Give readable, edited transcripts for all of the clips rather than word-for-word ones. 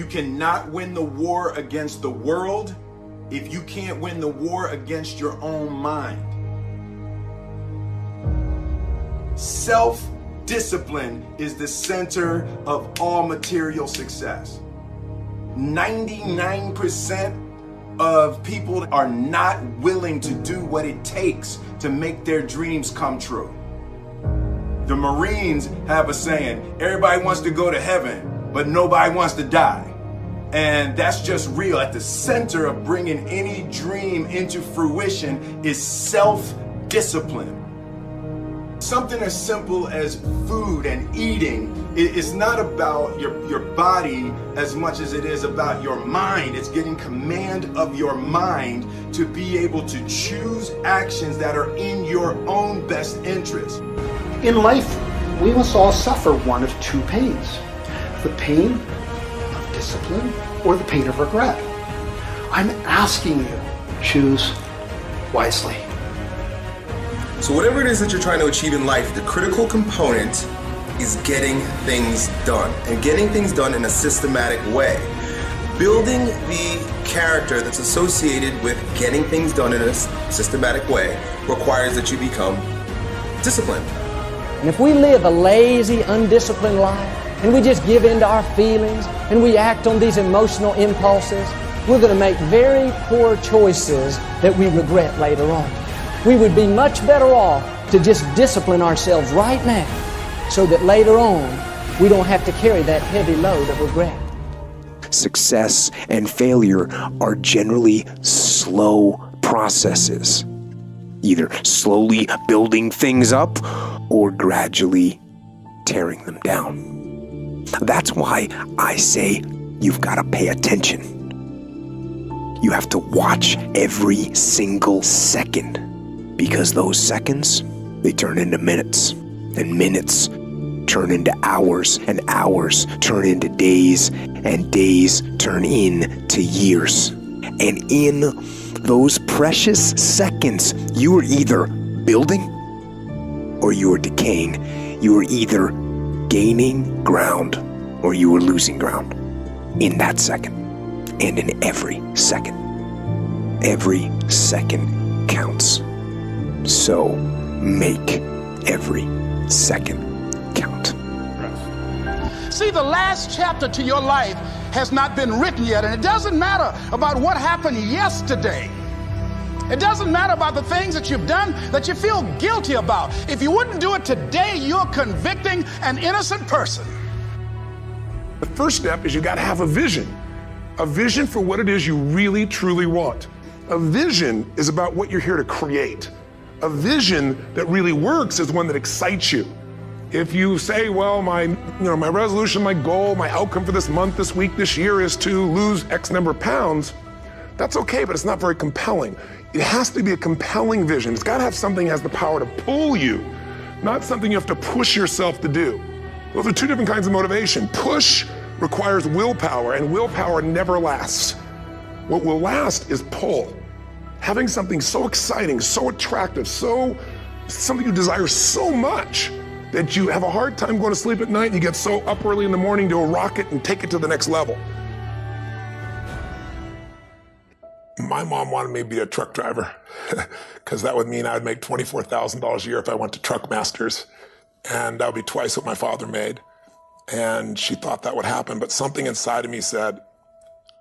You cannot win the war against the world if you can't win the war against your own mind. Self-discipline is the center of all material success. 99% of people are not willing to do what it takes to make their dreams come true. The Marines have a saying, everybody wants to go to heaven, but nobody wants to die. And that's just real. At the center of bringing any dream into fruition is self-discipline. Something as simple as food and eating is not about your body as much as it is about your mind. It's getting command of your mind to be able to choose actions that are in your own best interest. In life, we must all suffer one of two pains: the pain of discipline or the pain of regret. I'm asking you, choose wisely. So whatever it is that you're trying to achieve in life, the critical component is getting things done, and getting things done in a systematic way. Building the character that's associated with getting things done in a systematic way requires that you become disciplined. And if we live a lazy, undisciplined life, and we just give in to our feelings, and we act on these emotional impulses, we're going to make very poor choices that we regret later on. We would be much better off to just discipline ourselves right now so that later on we don't have to carry that heavy load of regret. Success and failure are generally slow processes, either slowly building things up or gradually tearing them down. That's why I say you've got to pay attention. You have to watch every single second, because those seconds, they turn into minutes, and minutes turn into hours, and hours turn into days, and days turn into years. And in those precious seconds, you are either building or you are decaying. You are either gaining ground or you are losing ground in that second, and in every second. Every second counts. So make every second count. See, the last chapter to your life has not been written yet, and it doesn't matter about what happened yesterday. It doesn't matter about the things that you've done that you feel guilty about. If you wouldn't do it today, you're convicting an innocent person. The first step is you got to have a vision for what it is you really, truly want. A vision is about what you're here to create. A vision that really works is one that excites you. If you say, well, my resolution, my goal, my outcome for this month, this week, this year is to lose X number of pounds, that's okay, but it's not very compelling. It has to be a compelling vision. It's got to have something that has the power to pull you, not something you have to push yourself to do. Those are two different kinds of motivation. Push requires willpower, and willpower never lasts. What will last is pull. Having something so exciting, so attractive, something you desire so much that you have a hard time going to sleep at night, and you get so up early in the morning to rock it and take it to the next level. My mom wanted me to be a truck driver because that would mean I'd make $24,000 a year if I went to Truck Masters, and that would be twice what my father made. And she thought that would happen, but something inside of me said,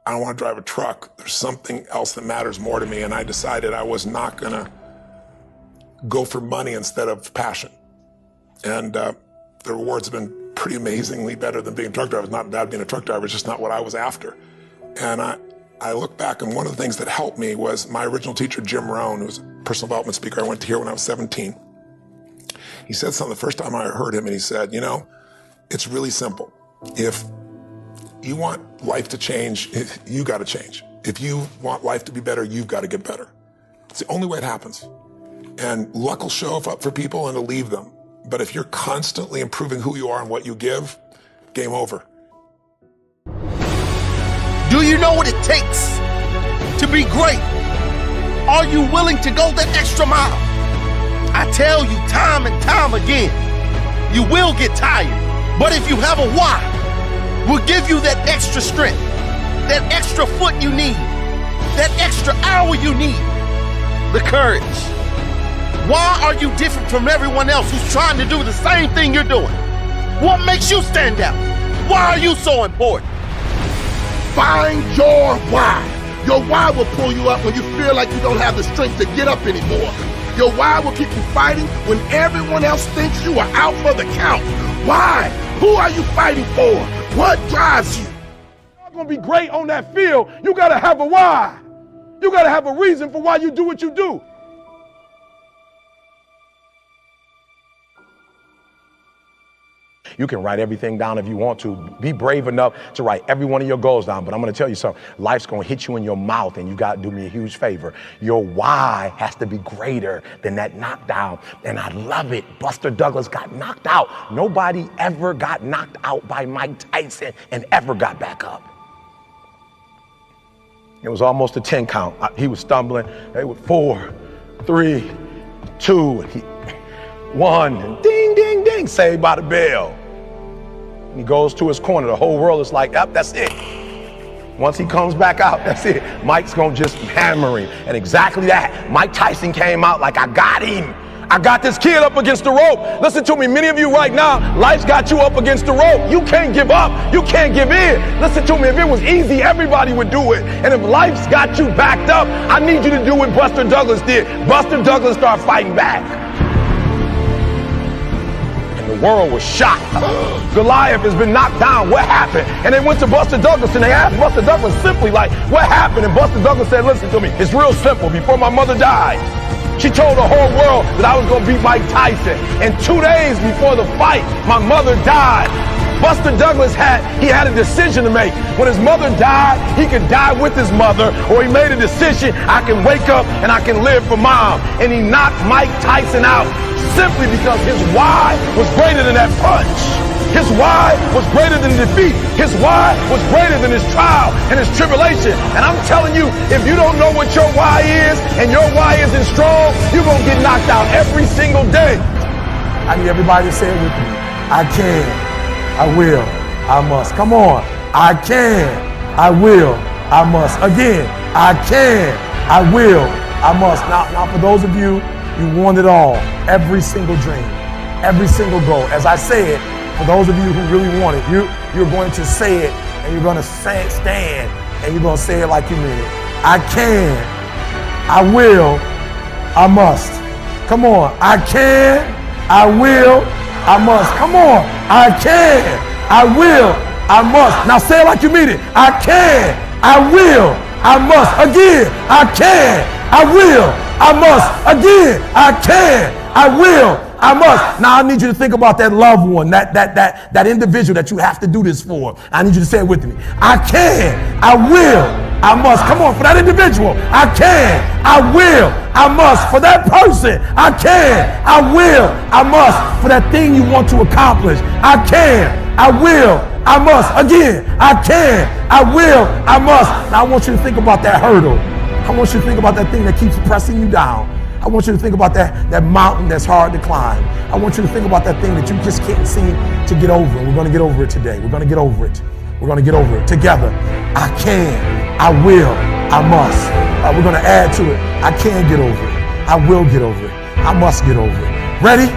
I don't want to drive a truck. There's something else that matters more to me. And I decided I was not going to go for money instead of passion. And the rewards have been pretty amazingly better than being a truck driver. It's not bad being a truck driver, it's just not what I was after. And I look back, and one of the things that helped me was my original teacher, Jim Rohn, who was a personal development speaker I went to hear when I was 17. He said something the first time I heard him, and he said, it's really simple. If you want life to change, you got to change. If you want life to be better, you've got to get better. It's the only way it happens. And luck will show up for people and it'll leave them. But if you're constantly improving who you are and what you give, game over. Do you know what it takes to be great? Are you willing to go that extra mile? I tell you time and time again, you will get tired. But if you have a why, will give you that extra strength. that extra foot you need, that extra hour you need, the courage. Why are you different from everyone else who's trying to do the same thing you're doing? What makes you stand out? Why are you so important? Find your why. Your why will pull you up when you feel like you don't have the strength to get up anymore. Your why will keep you fighting when everyone else thinks you are out for the count. Why? Who are you fighting for? What drives you? You're not gonna be great on that field. You gotta have a why. You gotta have a reason for why you do what you do. You can write everything down if you want to. Be brave enough to write every one of your goals down. But I'm going to tell you something. Life's going to hit you in your mouth, and you got to do me a huge favor. Your why has to be greater than that knockdown. And I love it. Buster Douglas got knocked out. Nobody ever got knocked out by Mike Tyson and ever got back up. It was almost a 10 count. He was stumbling. They were 4, 3, 2, 1, and ding, ding, ding, saved by the bell. He goes to his corner. The whole world is like, yep, that's it. Once he comes back out, that's it. Mike's gonna just hammer him. And exactly that. Mike Tyson came out like, I got him. I got this kid up against the rope. Listen to me, many of you right now, life's got you up against the rope. You can't give up. You can't give in. Listen to me, if it was easy, everybody would do it. And if life's got you backed up, I need you to do what Buster Douglas did. Buster Douglas started fighting back. The world was shocked. Goliath has been knocked down. What happened? And they went to Buster Douglas and they asked Buster Douglas simply like, what happened? And Buster Douglas said, listen to me, it's real simple. Before my mother died, she told the whole world that I was going to beat Mike Tyson. And 2 days before the fight, my mother died. Buster Douglas had a decision to make. When his mother died, he could die with his mother, or he made a decision, I can wake up and I can live for mom. And he knocked Mike Tyson out simply because his why was greater than that punch. His why was greater than defeat. His why was greater than his trial and his tribulation. And I'm telling you, if you don't know what your why is and your why isn't strong, you're going to get knocked out every single day. I need everybody to say it with me. I can. I will, I must. Come on. I can, I will, I must. Again, I can, I will, I must. Now for those of you, you want it all. Every single dream, every single goal. As I say it, for those of you who really want it, you're going to say it, and you're going to stand, and you're going to say it like you mean it. I can, I will, I must. Come on. I can, I will, I must. Come on. I can, I will, I must. Now say it like you mean it. I can, I will, I must. Again, I can, I will, I must. Again, I can, I will, I must. Now I need you to think about that loved one, that individual that you have to do this for. I need you to say it with me. I can, I will, I must. Come on, for that individual. I can, I will, I must. For that person, I can, I will, I must. For that thing you want to accomplish, I can, I will, I must. Again, I can, I will, I must. Now I want you to think about that hurdle. I want you to think about that thing that keeps pressing you down. I want you to think about that mountain that's hard to climb. I want you to think about that thing that you just can't seem to get over. We're going to get over it today. We're going to get over it. We're going to get over it together. I can, I will, I must. We're going to add to it. I can get over it. I will get over it. I must get over it. Ready?